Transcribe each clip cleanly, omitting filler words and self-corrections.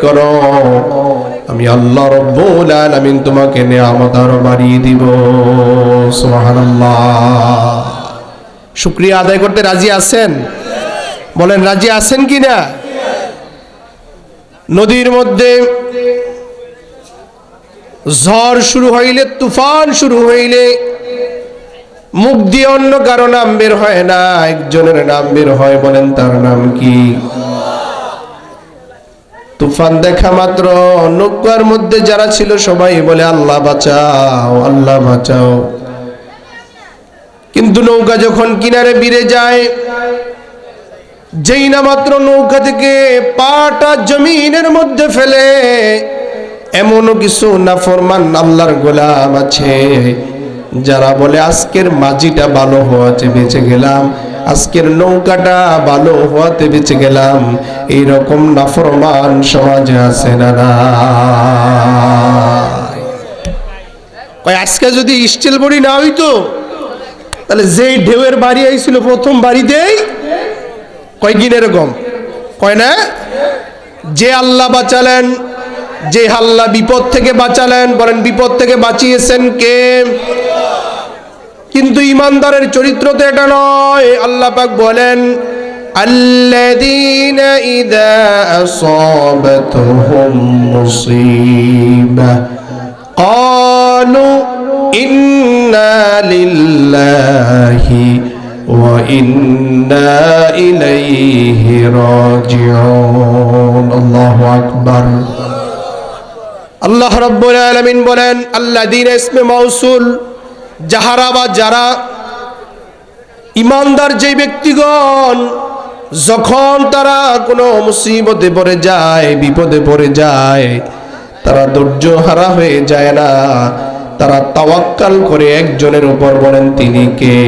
করো, আমি আল্লাহ রব্বুল আলামিন তোমাকে নিয়ামত আরো বাড়িয়ে দিব। সুবহানাল্লাহ। শুকরিয়া আদায় করতে রাজি আছেন? বলেন রাজি আছেন কিনা? নদীর মধ্যে ঝড় শুরু হইলে, তুফান শুরু হইলে মুখ দিয়ে অন্য কারো নাম বের হয় না, একজনের নাম বের হয়। বলেন তার নাম কি? তুফান দেখা মাত্র নৌকার মধ্যে যারা ছিল সবাই বলে আল্লাহ বাঁচাও, আল্লাহ বাঁচাও। কিন্তু নৌকা যখন কিনারে ভিড়ে যায়, যেই না মাত্র নৌকা থেকে পাটা জমিনের মধ্যে ফেলে, এমনও কিছু নাফরমান আল্লাহর গোলাম আছে যারা বলে আজকের মাঝিটা ভালো হওয়াতে বেঁচে গেলাম, আজকের নৌকাটা ভালো হওয়াতে বেঁচে গেলাম। এইরকম নাফরমান সমাজে আছে না? আজকে যদি স্টিল বড়ি না হইতো, তাহলে যেই ঢেউয়ের বাড়ি আইছিল প্রথম বাড়িতেই কয়েকদিন এরকম কয় না, যে আল্লাহ বাঁচালেন, যে আল্লাহ বিপদ থেকে বাঁচালেন, বলেন বিপদ থেকে বাঁচিয়েছেন কে? কিন্তু ইমানদারের চরিত্র তো এটা নয়। আল্লাহ পাক বলেন আল্লাযীনা ইযা আসাবাতহুম মুসিবাহ ক্বালু ইন্না লিল্লাহি ওয়া ইন্না ইলাইহি রাজিউন। আল্লাহু আকবার। আল্লাহ রাব্বুল আলামিন বলেন আল্লাযীনা ইসমে মাউসুল, যাহারা বা যারা ইমানদার যে ব্যক্তিগণ, যখন তারা কোনো মুসিবতে পড়ে যায়, বিপদে পড়ে যায়, তারা ধৈর্য হারা হয়ে যায় না, তারা তাওয়াক্কাল করে একজনের উপর। বলেন তিনি কে?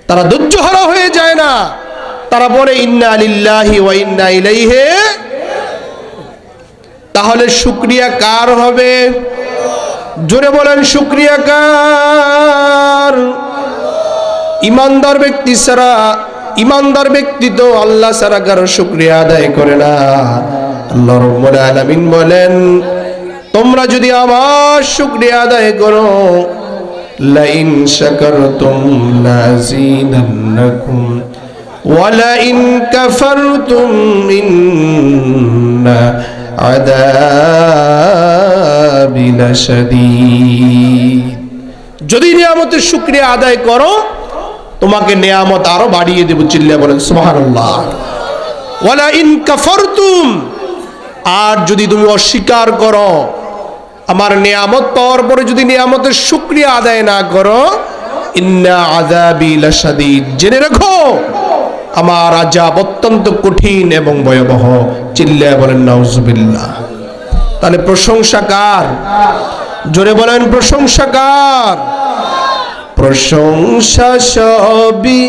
তারা ধৈর্য হারা হয়ে যায় না, তারা বলে ইন্না লিল্লাহি ওয়া ইন্না ইলাইহি। তাহলে শুকরিয়া কার হবে? জোরে বলেন শুকরিয়া কার? ইমানদার ব্যক্তি ছাড়া, ইমানদার ব্যক্তি তো আল্লাহ ছাড়া কারো শুকরিয়া আদায় করে না। আল্লাহ রাব্বুল আলামিন বলেন তোমরা যদি আমার শুকরিয়া আদায় করো, লা ইন শাকারতুম লাযিদান্নাকুম ওয়া লা ইন কাফারতুম ইন্না আযাবি লাশাদীদ। যদি নিয়ামতের শুকরিয়া আদায় করো, তোমাকে নিয়ামত আরো বাড়িয়ে দেব। চিল্লা বলেন সুবহানাল্লাহ। ওয়া লা ইন কাফারতুম, আর যদি তুমি অস্বীকার করো, আমার নিয়ামত পাওয়ার পরে যদি নিয়ামতের শুকরিয়া আদায় না করো, ইন্না আযাবি লাশাদীদ, জেনে রাখো আমার আযাব অত্যন্ত কঠিন এবং ভয়াবহ। চিল্লায়া বলেন নাউজুবিল্লাহ। তাহলে প্রশংসা কার? জোরে বলেন প্রশংসা কার? প্রশংসা সবই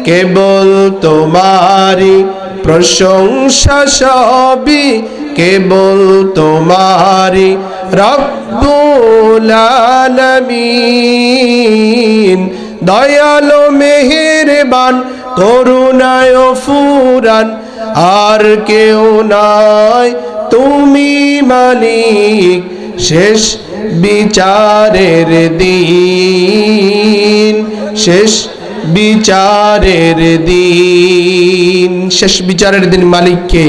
কেবল তোমারি, প্রশংসা সবই কেবল তোমারি, রব্বুল আলামিন। দয়ালু মেহেরবান করুণায় ফুরান, আর কেউ নাই, তুমি মালিক শেষ বিচারের দিন, শেষ বিচারের দিন। শেষ বিচারের দিন মালিক কে?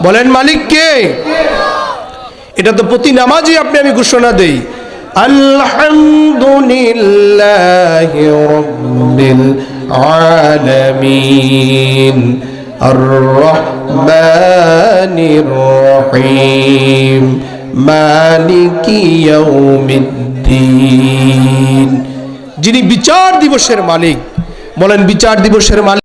বলেন মালিক কে? এটা তো প্রতি নামাজে আপনি আমি ঘোষণা দেই, আলহামদুলিল্লাহি রাব্বিল আলামিন আর রহমানির রহিম মালিকি ইয়াউমিদ্দিন। যিনি বিচার দিবসের মালিক, বলেন বিচার দিবসের মালিক।